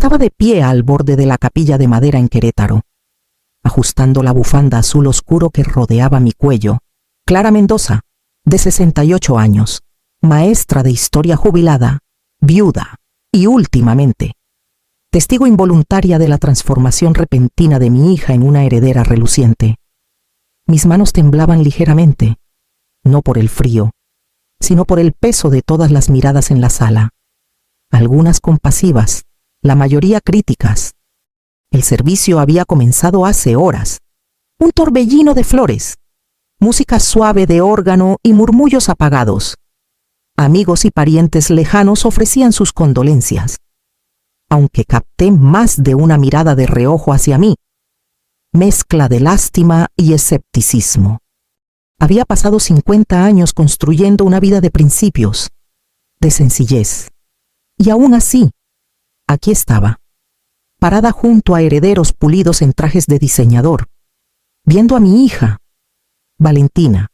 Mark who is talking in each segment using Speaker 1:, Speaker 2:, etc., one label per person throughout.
Speaker 1: Estaba de pie al borde de la capilla de madera en Querétaro, ajustando la bufanda azul oscuro que rodeaba mi cuello. Clara Mendoza, de 68 años, maestra de historia jubilada, viuda y últimamente testigo involuntaria de la transformación repentina de mi hija en una heredera reluciente. Mis manos temblaban ligeramente, no por el frío, sino por el peso de todas las miradas en la sala, algunas compasivas, la mayoría críticas. El servicio había comenzado hace horas. Un torbellino de flores, música suave de órgano y murmullos apagados. Amigos y parientes lejanos ofrecían sus condolencias, aunque capté más de una mirada de reojo hacia mí, mezcla de lástima y escepticismo. Había pasado 50 años construyendo una vida de principios, de sencillez, y aún así, aquí estaba, parada junto a herederos pulidos en trajes de diseñador, viendo a mi hija, Valentina,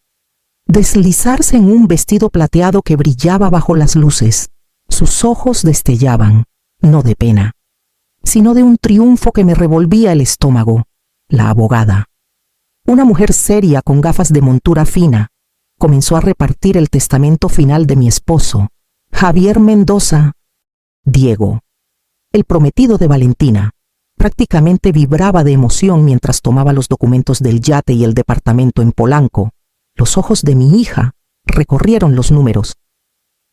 Speaker 1: deslizarse en un vestido plateado que brillaba bajo las luces. Sus ojos destellaban, no de pena, sino de un triunfo que me revolvía el estómago. La abogada, una mujer seria con gafas de montura fina, comenzó a repartir el testamento final de mi esposo, Javier Mendoza. Diego, el prometido de Valentina, prácticamente vibraba de emoción mientras tomaba los documentos del yate y el departamento en Polanco. Los ojos de mi hija recorrieron los números.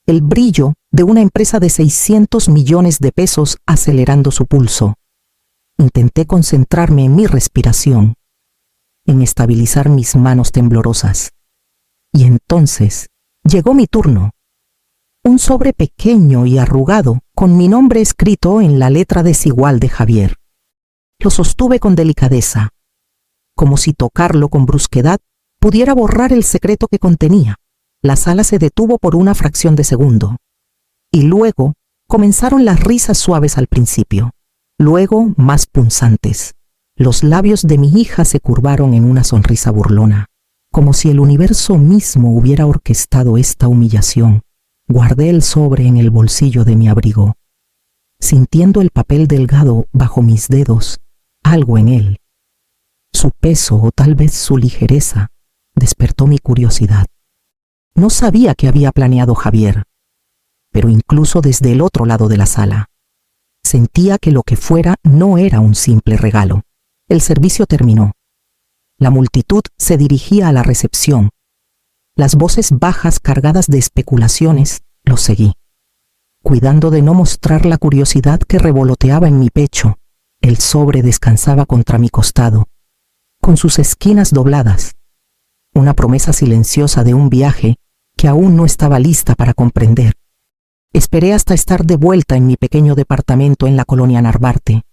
Speaker 1: El brillo de una empresa de 600 millones de pesos acelerando su pulso. Intenté concentrarme en mi respiración, en estabilizar mis manos temblorosas. Y entonces llegó mi turno. Un sobre pequeño y arrugado con mi nombre escrito en la letra desigual de Javier. Lo sostuve con delicadeza, como si tocarlo con brusquedad pudiera borrar el secreto que contenía. La sala se detuvo por una fracción de segundo. Y luego comenzaron las risas suaves al principio, luego más punzantes. Los labios de mi hija se curvaron en una sonrisa burlona, como si el universo mismo hubiera orquestado esta humillación. Guardé el sobre en el bolsillo de mi abrigo, sintiendo el papel delgado bajo mis dedos, algo en él. Su peso o tal vez su ligereza despertó mi curiosidad. No sabía qué había planeado Javier, pero incluso desde el otro lado de la sala, sentía que lo que fuera no era un simple regalo. El servicio terminó. La multitud se dirigía a la recepción. Las voces bajas cargadas de especulaciones los seguí, cuidando de no mostrar la curiosidad que revoloteaba en mi pecho. El sobre descansaba contra mi costado, con sus esquinas dobladas, una promesa silenciosa de un viaje que aún no estaba lista para comprender. Esperé hasta estar de vuelta en mi pequeño departamento en la colonia Narvarte,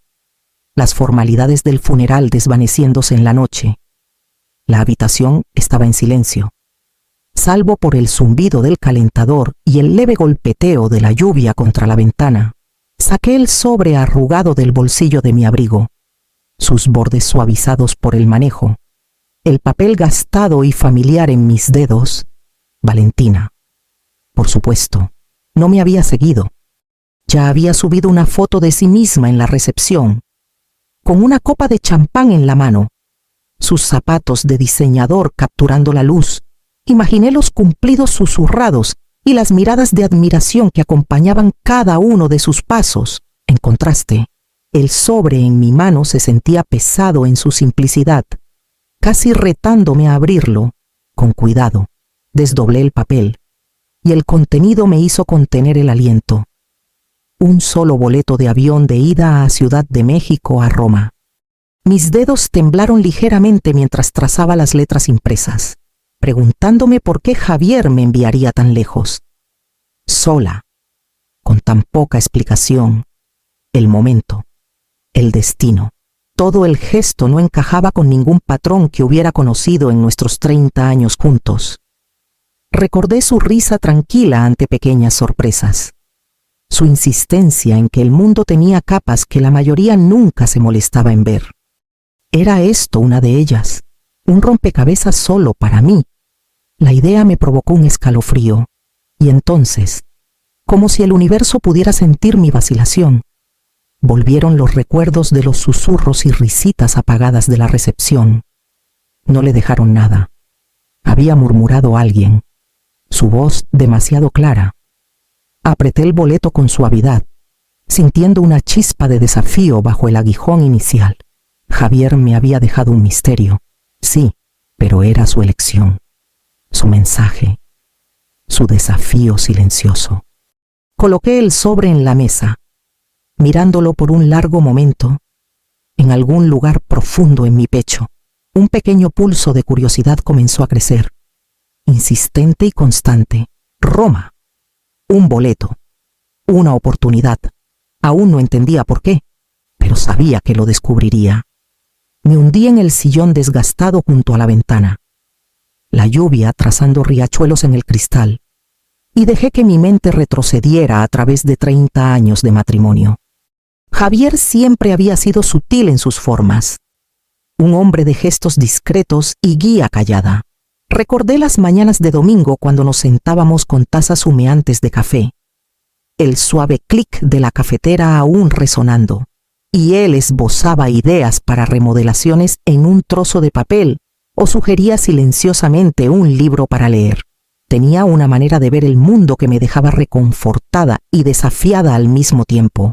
Speaker 1: las formalidades del funeral desvaneciéndose en la noche. La habitación estaba en silencio, salvo por el zumbido del calentador y el leve golpeteo de la lluvia contra la ventana. Saqué el sobre arrugado del bolsillo de mi abrigo, sus bordes suavizados por el manejo, el papel gastado y familiar en mis dedos. Valentina, por supuesto, no me había seguido. Ya había subido una foto de sí misma en la recepción, con una copa de champán en la mano, sus zapatos de diseñador capturando la luz. Imaginé los cumplidos susurrados y las miradas de admiración que acompañaban cada uno de sus pasos. En contraste, el sobre en mi mano se sentía pesado en su simplicidad, casi retándome a abrirlo. Con cuidado, desdoblé el papel, y el contenido me hizo contener el aliento. Un solo boleto de avión de ida a Ciudad de México a Roma. Mis dedos temblaron ligeramente mientras trazaba las letras impresas, preguntándome por qué Javier me enviaría tan lejos. Sola, con tan poca explicación. El momento, el destino, todo el gesto no encajaba con ningún patrón que hubiera conocido en nuestros 30 años juntos. Recordé su risa tranquila ante pequeñas sorpresas, su insistencia en que el mundo tenía capas que la mayoría nunca se molestaba en ver. ¿Era esto una de ellas? Un rompecabezas solo para mí. La idea me provocó un escalofrío, y entonces, como si el universo pudiera sentir mi vacilación, Volvieron los recuerdos de los susurros y risitas apagadas de la recepción. No le dejaron nada. Había murmurado alguien, su voz demasiado clara. Apreté el boleto con suavidad, sintiendo una chispa de desafío bajo el aguijón inicial. Javier me había dejado un misterio, sí, pero era su elección, su mensaje, su desafío silencioso. Coloqué el sobre en la mesa, mirándolo por un largo momento. En algún lugar profundo en mi pecho, un pequeño pulso de curiosidad comenzó a crecer, insistente y constante. Roma. Un boleto. Una oportunidad. Aún no entendía por qué, pero sabía que lo descubriría. Me hundí en el sillón desgastado junto a la ventana, la lluvia trazando riachuelos en el cristal, y dejé que mi mente retrocediera a través de 30 años de matrimonio. Javier siempre había sido sutil en sus formas, un hombre de gestos discretos y guía callada. Recordé las mañanas de domingo cuando nos sentábamos con tazas humeantes de café, el suave clic de la cafetera aún resonando, y él esbozaba ideas para remodelaciones en un trozo de papel o sugería silenciosamente un libro para leer. Tenía una manera de ver el mundo que me dejaba reconfortada y desafiada al mismo tiempo.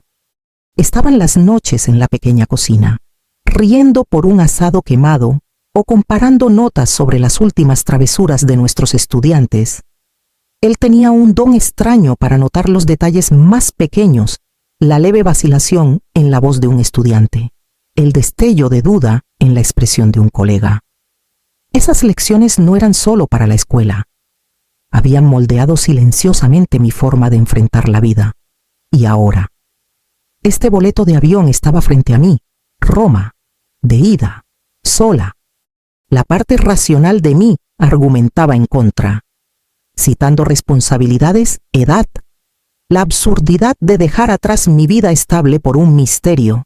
Speaker 1: Estaban las noches en la pequeña cocina, riendo por un asado quemado o comparando notas sobre las últimas travesuras de nuestros estudiantes. Él tenía un don extraño para notar los detalles más pequeños, la leve vacilación en la voz de un estudiante, el destello de duda en la expresión de un colega. Esas lecciones no eran solo para la escuela. Habían moldeado silenciosamente mi forma de enfrentar la vida. Y ahora, este boleto de avión estaba frente a mí, Roma, de ida, sola. La parte racional de mí argumentaba en contra, citando responsabilidades, edad, la absurdidad de dejar atrás mi vida estable por un misterio.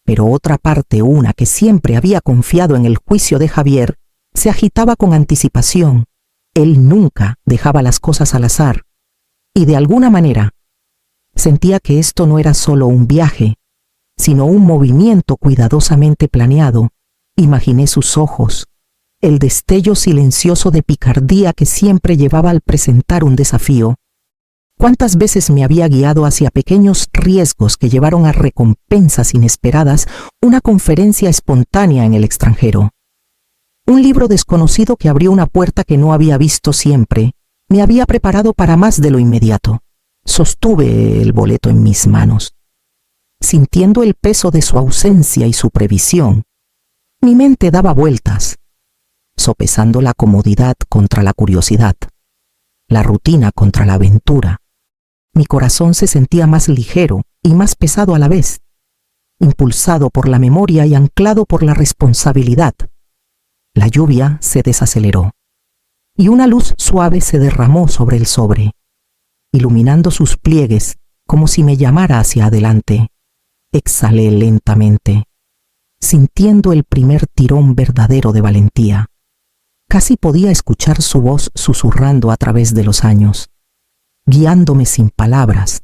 Speaker 1: Pero otra parte, una que siempre había confiado en el juicio de Javier, se agitaba con anticipación. Él nunca dejaba las cosas al azar, y de alguna manera sentía que esto no era solo un viaje, sino un movimiento cuidadosamente planeado. Imaginé sus ojos, el destello silencioso de picardía que siempre llevaba al presentar un desafío. ¿Cuántas veces me había guiado hacia pequeños riesgos que llevaron a recompensas inesperadas, una conferencia espontánea en el extranjero? Un libro desconocido que abrió una puerta que no había visto siempre, me había preparado para más de lo inmediato. Sostuve el boleto en mis manos, sintiendo el peso de su ausencia y su previsión. Mi mente daba vueltas, sopesando la comodidad contra la curiosidad, la rutina contra la aventura. Mi corazón se sentía más ligero y más pesado a la vez, impulsado por la memoria y anclado por la responsabilidad. La lluvia se desaceleró, y una luz suave se derramó sobre el sobre, iluminando sus pliegues como si me llamara hacia adelante. Exhalé lentamente, sintiendo el primer tirón verdadero de valentía. Casi podía escuchar su voz susurrando a través de los años, guiándome sin palabras,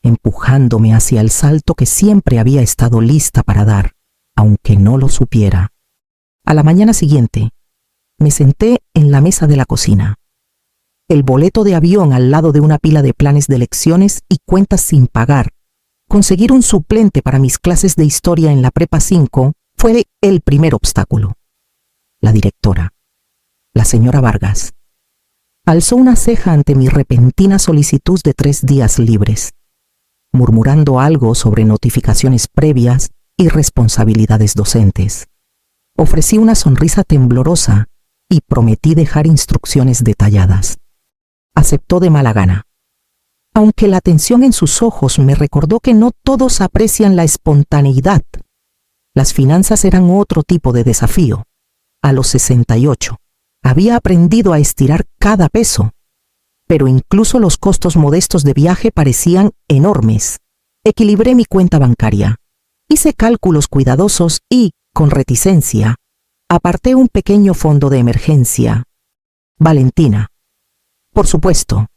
Speaker 1: empujándome hacia el salto que siempre había estado lista para dar, aunque no lo supiera. A la mañana siguiente, me senté en la mesa de la cocina, el boleto de avión al lado de una pila de planes de lecciones y cuentas sin pagar. Conseguir un suplente para mis clases de historia en la Prepa 5 fue el primer obstáculo. La directora, la señora Vargas, alzó una ceja ante mi repentina solicitud de 3 días libres, murmurando algo sobre notificaciones previas y responsabilidades docentes. Ofrecí una sonrisa temblorosa y prometí dejar instrucciones detalladas. Aceptó de mala gana, aunque la tensión en sus ojos me recordó que no todos aprecian la espontaneidad. Las finanzas eran otro tipo de desafío. A los 68, había aprendido a estirar cada peso, pero incluso los costos modestos de viaje parecían enormes. Equilibré mi cuenta bancaria, hice cálculos cuidadosos y, con reticencia, aparté un pequeño fondo de emergencia. Valentina. Por supuesto,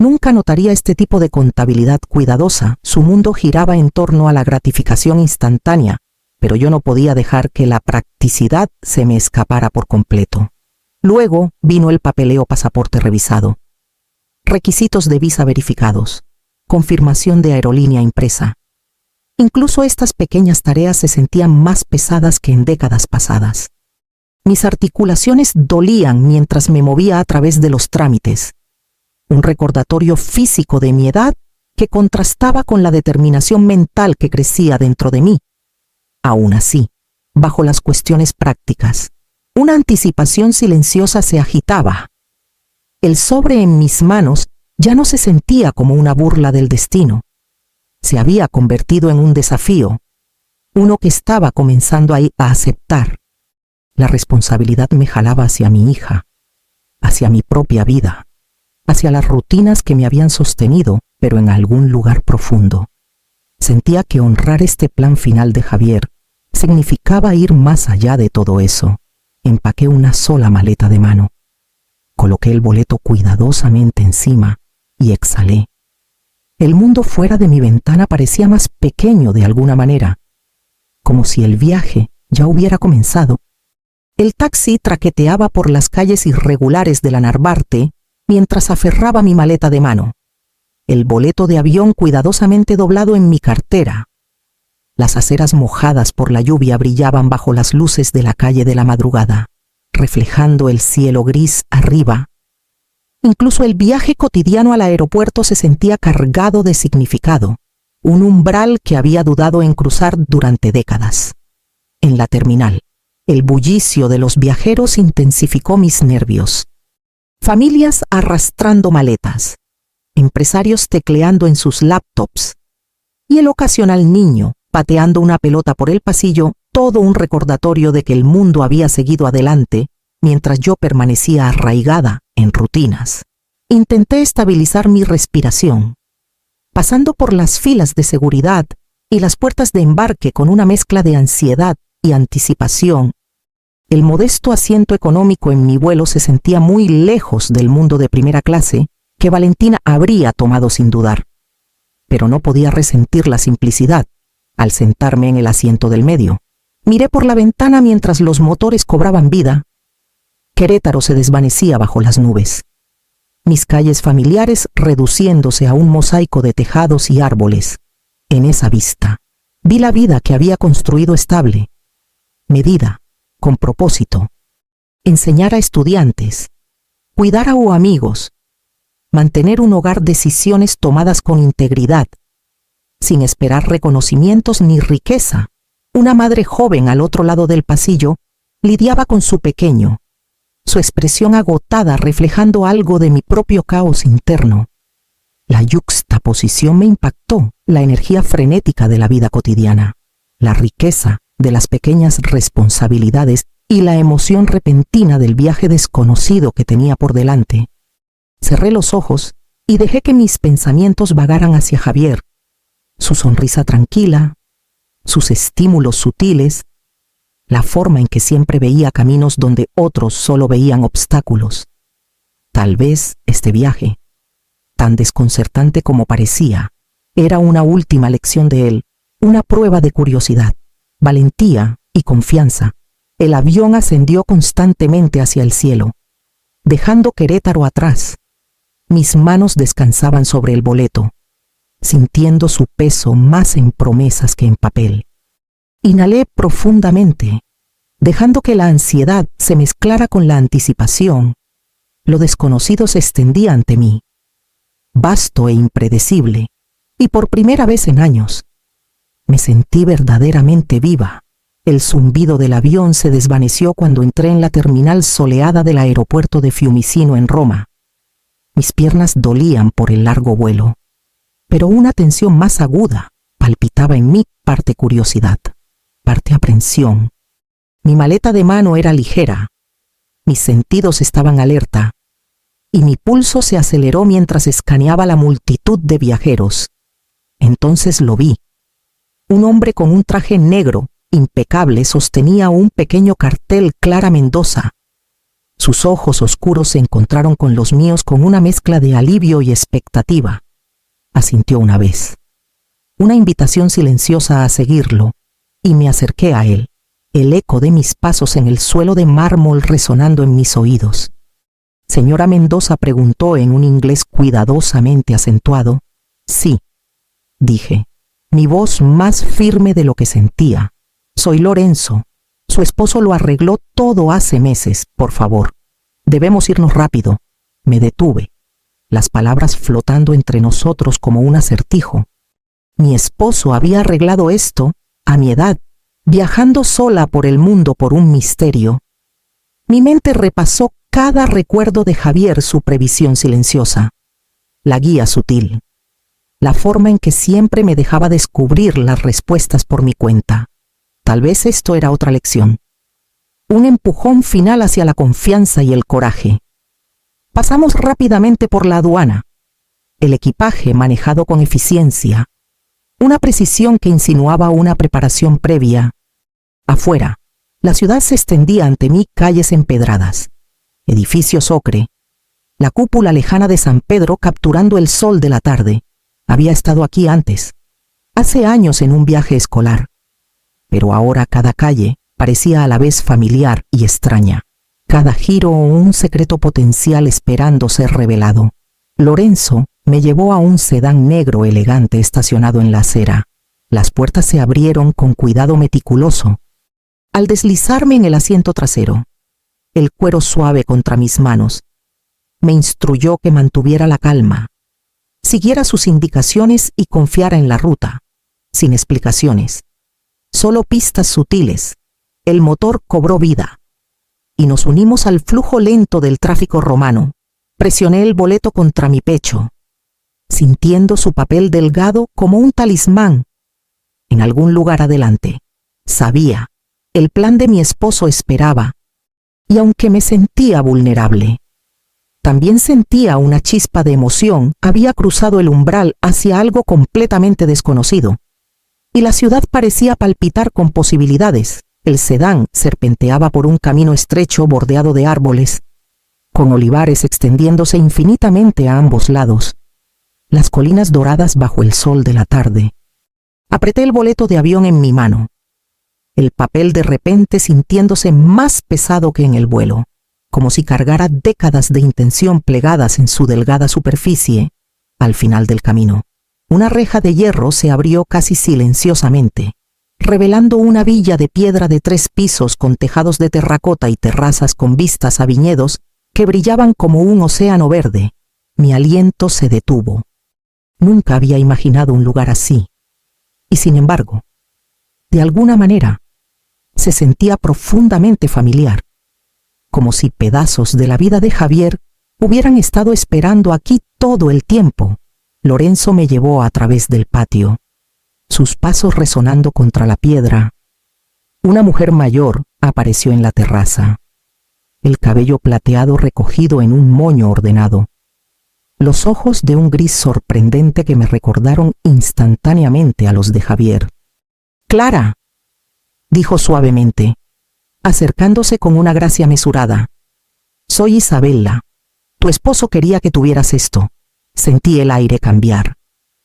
Speaker 1: Nunca notaría este tipo de contabilidad cuidadosa. Su mundo giraba en torno a la gratificación instantánea, pero yo no podía dejar que la practicidad se me escapara por completo. Luego vino el papeleo: pasaporte revisado, requisitos de visa verificados, confirmación de aerolínea impresa. Incluso estas pequeñas tareas se sentían más pesadas que en décadas pasadas. Mis articulaciones dolían mientras me movía a través de los trámites. Un recordatorio físico de mi edad que contrastaba con la determinación mental que crecía dentro de mí. Aún así, bajo las cuestiones prácticas, una anticipación silenciosa se agitaba. El sobre en mis manos ya no se sentía como una burla del destino. Se había convertido en un desafío, uno que estaba comenzando a aceptar. La responsabilidad me jalaba hacia mi hija, hacia mi propia vida, hacia las rutinas que me habían sostenido, pero en algún lugar profundo. Sentía que honrar este plan final de Javier significaba ir más allá de todo eso. Empaqué una sola maleta de mano. Coloqué el boleto cuidadosamente encima y exhalé. El mundo fuera de mi ventana parecía más pequeño de alguna manera, como si el viaje ya hubiera comenzado. El taxi traqueteaba por las calles irregulares de la Narvarte mientras aferraba mi maleta de mano, el boleto de avión cuidadosamente doblado en mi cartera. Las aceras mojadas por la lluvia brillaban bajo las luces de la calle de la madrugada, reflejando el cielo gris arriba. Incluso el viaje cotidiano al aeropuerto se sentía cargado de significado, un umbral que había dudado en cruzar durante décadas. En la terminal, el bullicio de los viajeros intensificó mis nervios. Familias arrastrando maletas, empresarios tecleando en sus laptops y el ocasional niño pateando una pelota por el pasillo, todo un recordatorio de que el mundo había seguido adelante mientras yo permanecía arraigada en rutinas. Intenté estabilizar mi respiración, pasando por las filas de seguridad y las puertas de embarque con una mezcla de ansiedad y anticipación. El modesto asiento económico en mi vuelo se sentía muy lejos del mundo de primera clase que Valentina habría tomado sin dudar. Pero no podía resentir la simplicidad al sentarme en el asiento del medio. Miré por la ventana mientras los motores cobraban vida. Querétaro se desvanecía bajo las nubes. Mis calles familiares reduciéndose a un mosaico de tejados y árboles. En esa vista, vi la vida que había construido estable, medida, con propósito. Enseñar a estudiantes, cuidar a amigos, mantener un hogar, decisiones tomadas con integridad, sin esperar reconocimientos ni riqueza. Una madre joven al otro lado del pasillo lidiaba con su pequeño, su expresión agotada reflejando algo de mi propio caos interno. La yuxtaposición me impactó, la energía frenética de la vida cotidiana, la riqueza de las pequeñas responsabilidades y la emoción repentina del viaje desconocido que tenía por delante. Cerré los ojos y dejé que mis pensamientos vagaran hacia Javier, su sonrisa tranquila, sus estímulos sutiles, la forma en que siempre veía caminos donde otros solo veían obstáculos. Tal vez este viaje, tan desconcertante como parecía, era una última lección de él, una prueba de curiosidad, valentía y confianza. El avión ascendió constantemente hacia el cielo, dejando Querétaro atrás. Mis manos descansaban sobre el boleto, sintiendo su peso más en promesas que en papel. Inhalé profundamente, dejando que la ansiedad se mezclara con la anticipación. Lo desconocido se extendía ante mí, vasto e impredecible, y por primera vez en años, me sentí verdaderamente viva. El zumbido del avión se desvaneció cuando entré en la terminal soleada del aeropuerto de Fiumicino en Roma. Mis piernas dolían por el largo vuelo, pero una tensión más aguda palpitaba en mí, parte curiosidad, parte aprensión. Mi maleta de mano era ligera, mis sentidos estaban alerta, y mi pulso se aceleró mientras escaneaba la multitud de viajeros. Entonces lo vi. Un hombre con un traje negro, impecable, sostenía un pequeño cartel: Clara Mendoza. Sus ojos oscuros se encontraron con los míos con una mezcla de alivio y expectativa. Asintió una vez. Una invitación silenciosa a seguirlo, y me acerqué a él, el eco de mis pasos en el suelo de mármol resonando en mis oídos. Señora Mendoza, preguntó en un inglés cuidadosamente acentuado. Sí, dije, mi voz más firme de lo que sentía. Soy Lorenzo. Su esposo lo arregló todo hace meses, por favor. Debemos irnos rápido. Me detuve, las palabras flotando entre nosotros como un acertijo. Mi esposo había arreglado esto, a mi edad, viajando sola por el mundo por un misterio. Mi mente repasó cada recuerdo de Javier, su previsión silenciosa, la guía sutil, la forma en que siempre me dejaba descubrir las respuestas por mi cuenta. Tal vez esto era otra lección. Un empujón final hacia la confianza y el coraje. Pasamos rápidamente por la aduana. El equipaje manejado con eficiencia. Una precisión que insinuaba una preparación previa. Afuera, la ciudad se extendía ante mí, calles empedradas, edificios ocre, la cúpula lejana de San Pedro capturando el sol de la tarde. Había estado aquí antes, hace años en un viaje escolar, pero ahora cada calle parecía a la vez familiar y extraña, cada giro un secreto potencial esperando ser revelado. Lorenzo me llevó a un sedán negro elegante estacionado en la acera. Las puertas se abrieron con cuidado meticuloso. Al deslizarme en el asiento trasero, el cuero suave contra mis manos, me instruyó que mantuviera la calma, siguiera sus indicaciones y confiara en la ruta, sin explicaciones, solo pistas sutiles. El motor cobró vida y nos unimos al flujo lento del tráfico romano. Presioné el boleto contra mi pecho, sintiendo su papel delgado como un talismán. En algún lugar adelante, sabía, el plan de mi esposo esperaba, y aunque me sentía vulnerable, también sentía una chispa de emoción. Había cruzado el umbral hacia algo completamente desconocido, y la ciudad parecía palpitar con posibilidades. El sedán serpenteaba por un camino estrecho bordeado de árboles, con olivares extendiéndose infinitamente a ambos lados, las colinas doradas bajo el sol de la tarde. Apreté el boleto de avión en mi mano, el papel de repente sintiéndose más pesado que en el vuelo, como si cargara décadas de intención plegadas en su delgada superficie. Al final del camino, una reja de hierro se abrió casi silenciosamente, revelando una villa de piedra de 3 pisos con tejados de terracota y terrazas con vistas a viñedos que brillaban como un océano verde. Mi aliento se detuvo. Nunca había imaginado un lugar así. Y sin embargo, de alguna manera, se sentía profundamente familiar, como si pedazos de la vida de Javier hubieran estado esperando aquí todo el tiempo. Lorenzo me llevó a través del patio, sus pasos resonando contra la piedra. Una mujer mayor apareció en la terraza, el cabello plateado recogido en un moño ordenado, los ojos de un gris sorprendente que me recordaron instantáneamente a los de Javier. «Clara», dijo suavemente, acercándose con una gracia mesurada. «Soy Isabella. Tu esposo quería que tuvieras esto». Sentí el aire cambiar.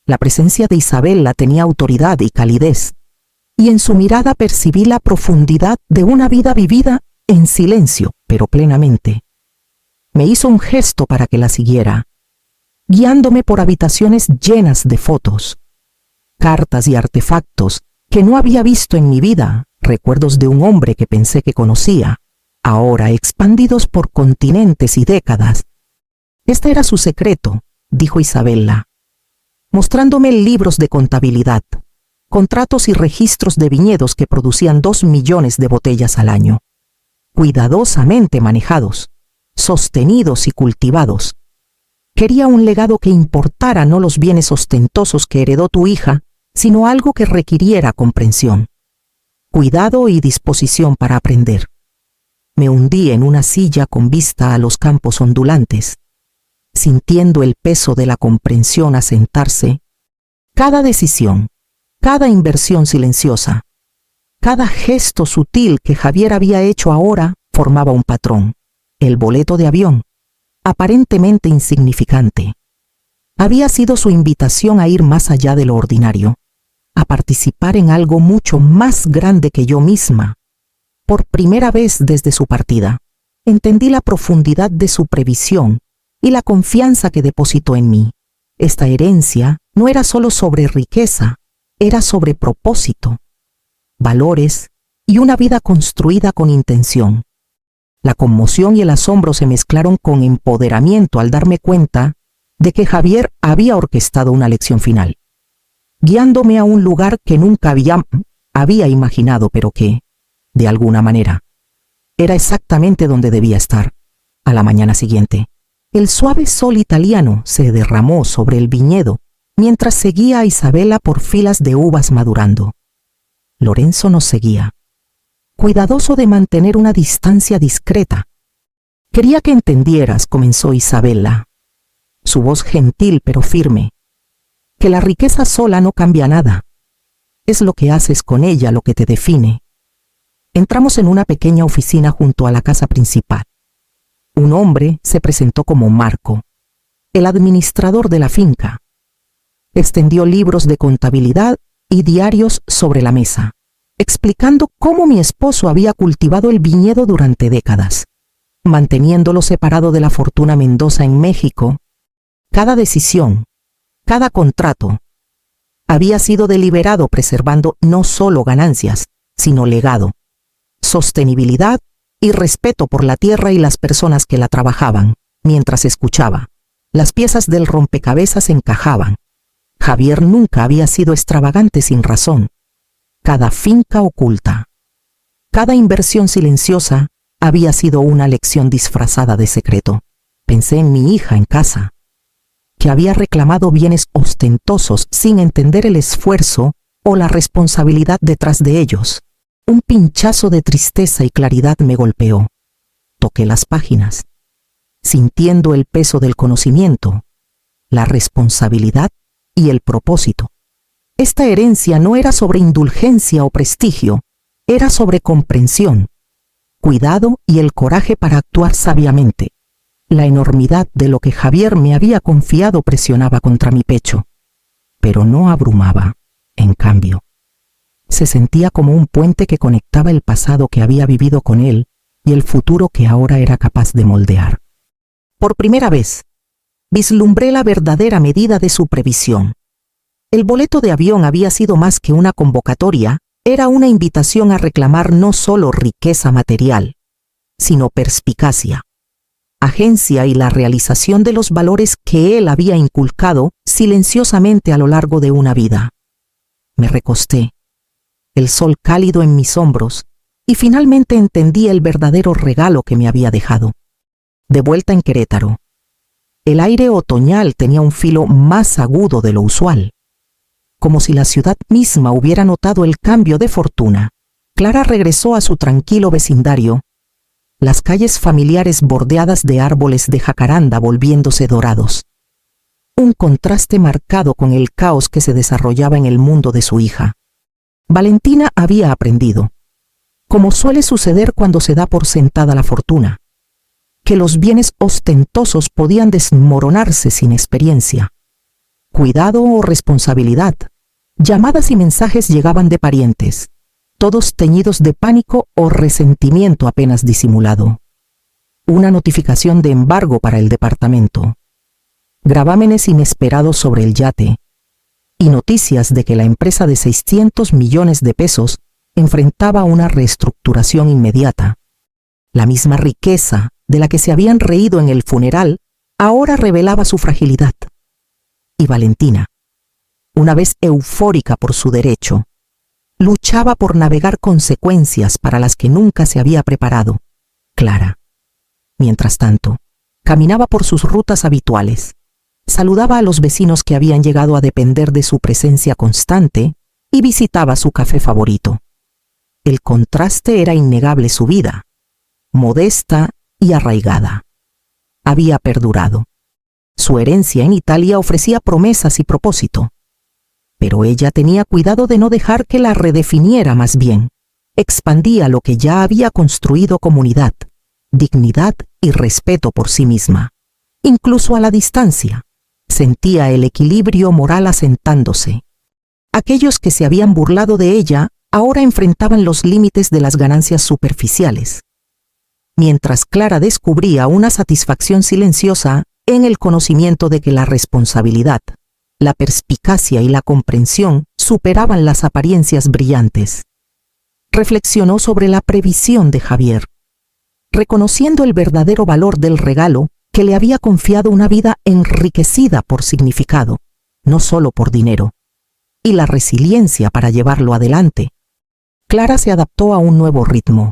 Speaker 1: La presencia de Isabella tenía autoridad y calidez, y en su mirada percibí la profundidad de una vida vivida en silencio, pero plenamente. Me hizo un gesto para que la siguiera, guiándome por habitaciones llenas de fotos, cartas y artefactos que no había visto en mi vida, recuerdos de un hombre que pensé que conocía, ahora expandidos por continentes y décadas. Este era su secreto, dijo Isabella, mostrándome libros de contabilidad, contratos y registros de viñedos que producían 2 millones de botellas al año, cuidadosamente manejados, sostenidos y cultivados. Quería un legado que importara no los bienes ostentosos que heredó tu hija, sino algo que requiriera comprensión, cuidado y disposición para aprender. Me hundí en una silla con vista a los campos ondulantes, sintiendo el peso de la comprensión asentarse. Cada decisión, cada inversión silenciosa, cada gesto sutil que Javier había hecho ahora formaba un patrón. El boleto de avión, aparentemente insignificante, había sido su invitación a ir más allá de lo ordinario, a participar en algo mucho más grande que yo misma. Por primera vez desde su partida, entendí la profundidad de su previsión y la confianza que depositó en mí. Esta herencia no era solo sobre riqueza, era sobre propósito, valores y una vida construida con intención. La conmoción y el asombro se mezclaron con empoderamiento al darme cuenta de que Javier había orquestado una lección final, guiándome a un lugar que nunca había imaginado, pero que, de alguna manera, era exactamente donde debía estar. A la mañana siguiente, el suave sol italiano se derramó sobre el viñedo mientras seguía a Isabela por filas de uvas madurando. Lorenzo nos seguía, cuidadoso de mantener una distancia discreta. Quería que entendieras, comenzó Isabela, su voz gentil pero firme, que la riqueza sola no cambia nada. Es lo que haces con ella lo que te define. Entramos en una pequeña oficina junto a la casa principal. Un hombre se presentó como Marco, el administrador de la finca. Extendió libros de contabilidad y diarios sobre la mesa, explicando cómo mi esposo había cultivado el viñedo durante décadas, manteniéndolo separado de la fortuna Mendoza en México. Cada decisión, cada contrato, había sido deliberado preservando no solo ganancias, sino legado, sostenibilidad y respeto por la tierra y las personas que la trabajaban. Mientras escuchaba, las piezas del rompecabezas encajaban. Javier nunca había sido extravagante sin razón. Cada finca oculta, cada inversión silenciosa había sido una lección disfrazada de secreto. Pensé en mi hija en casa, que había reclamado bienes ostentosos sin entender el esfuerzo o la responsabilidad detrás de ellos. Un pinchazo de tristeza y claridad me golpeó. Toqué las páginas, sintiendo el peso del conocimiento, la responsabilidad y el propósito. Esta herencia no era sobre indulgencia o prestigio, era sobre comprensión, cuidado y el coraje para actuar sabiamente. La enormidad de lo que Javier me había confiado presionaba contra mi pecho, pero no abrumaba. En cambio, se sentía como un puente que conectaba el pasado que había vivido con él y el futuro que ahora era capaz de moldear. Por primera vez, vislumbré la verdadera medida de su previsión. El boleto de avión había sido más que una convocatoria, era una invitación a reclamar no solo riqueza material, sino perspicacia, agencia y la realización de los valores que él había inculcado silenciosamente a lo largo de una vida. Me recosté, el sol cálido en mis hombros, y finalmente entendí el verdadero regalo que me había dejado. De vuelta en Querétaro, el aire otoñal tenía un filo más agudo de lo usual, como si la ciudad misma hubiera notado el cambio de fortuna. Clara regresó a su tranquilo vecindario, las calles familiares bordeadas de árboles de jacaranda volviéndose dorados. Un contraste marcado con el caos que se desarrollaba en el mundo de su hija. Valentina había aprendido, como suele suceder cuando se da por sentada la fortuna, que los bienes ostentosos podían desmoronarse sin experiencia, cuidado o responsabilidad. Llamadas y mensajes llegaban de parientes, todos teñidos de pánico o resentimiento apenas disimulado. Una notificación de embargo para el departamento, gravámenes inesperados sobre el yate, y noticias de que la empresa de 600 millones de pesos enfrentaba una reestructuración inmediata. La misma riqueza de la que se habían reído en el funeral ahora revelaba su fragilidad. Y Valentina, una vez eufórica por su derecho, luchaba por navegar consecuencias para las que nunca se había preparado. Clara, mientras tanto, caminaba por sus rutas habituales, saludaba a los vecinos que habían llegado a depender de su presencia constante y visitaba su café favorito. El contraste era innegable. Su vida, modesta y arraigada, había perdurado. Su herencia en Italia ofrecía promesas y propósito, pero ella tenía cuidado de no dejar que la redefiniera, más bien, expandía lo que ya había construido como unidad, dignidad y respeto por sí misma. Incluso a la distancia, sentía el equilibrio moral asentándose. Aquellos que se habían burlado de ella ahora enfrentaban los límites de las ganancias superficiales, mientras Clara descubría una satisfacción silenciosa en el conocimiento de que la responsabilidad, la perspicacia y la comprensión superaban las apariencias brillantes. Reflexionó sobre la previsión de Javier, reconociendo el verdadero valor del regalo que le había confiado una vida enriquecida por significado, no solo por dinero, y la resiliencia para llevarlo adelante. Clara se adaptó a un nuevo ritmo.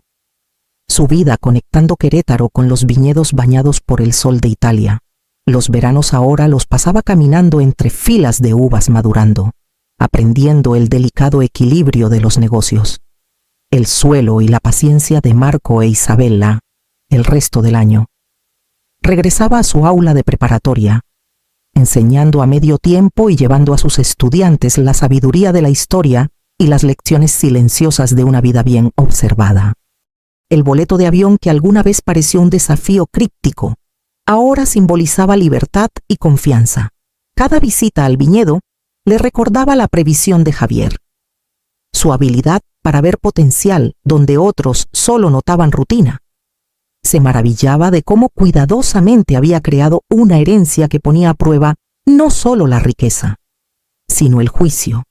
Speaker 1: Su vida conectando Querétaro con los viñedos bañados por el sol de Italia. Los veranos ahora los pasaba caminando entre filas de uvas madurando, aprendiendo el delicado equilibrio de los negocios, el suelo y la paciencia de Marco e Isabella. El resto del año regresaba a su aula de preparatoria, enseñando a medio tiempo y llevando a sus estudiantes la sabiduría de la historia y las lecciones silenciosas de una vida bien observada. El boleto de avión que alguna vez pareció un desafío críptico, ahora simbolizaba libertad y confianza. Cada visita al viñedo le recordaba la previsión de Javier, su habilidad para ver potencial donde otros solo notaban rutina. Se maravillaba de cómo cuidadosamente había creado una herencia que ponía a prueba no solo la riqueza, sino el juicio,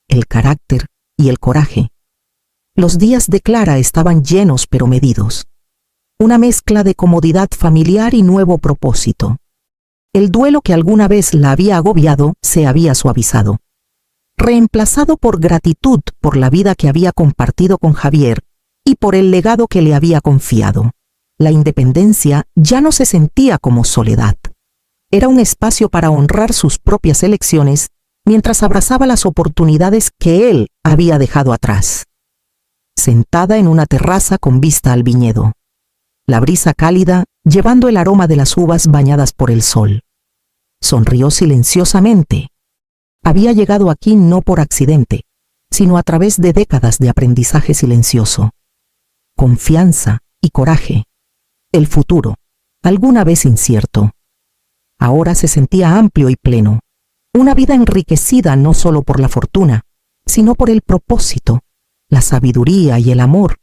Speaker 1: el carácter y el coraje. Los días de Clara estaban llenos pero medidos. Una mezcla de comodidad familiar y nuevo propósito. El duelo que alguna vez la había agobiado se había suavizado, reemplazado por gratitud por la vida que había compartido con Javier y por el legado que le había confiado. La independencia ya no se sentía como soledad. Era un espacio para honrar sus propias elecciones mientras abrazaba las oportunidades que él había dejado atrás. Sentada en una terraza con vista al viñedo, la brisa cálida llevando el aroma de las uvas bañadas por el sol. Sonrió silenciosamente. Había llegado aquí no por accidente, sino a través de décadas de aprendizaje silencioso, confianza y coraje. El futuro, alguna vez incierto, ahora se sentía amplio y pleno. Una vida enriquecida no solo por la fortuna, sino por el propósito, la sabiduría y el amor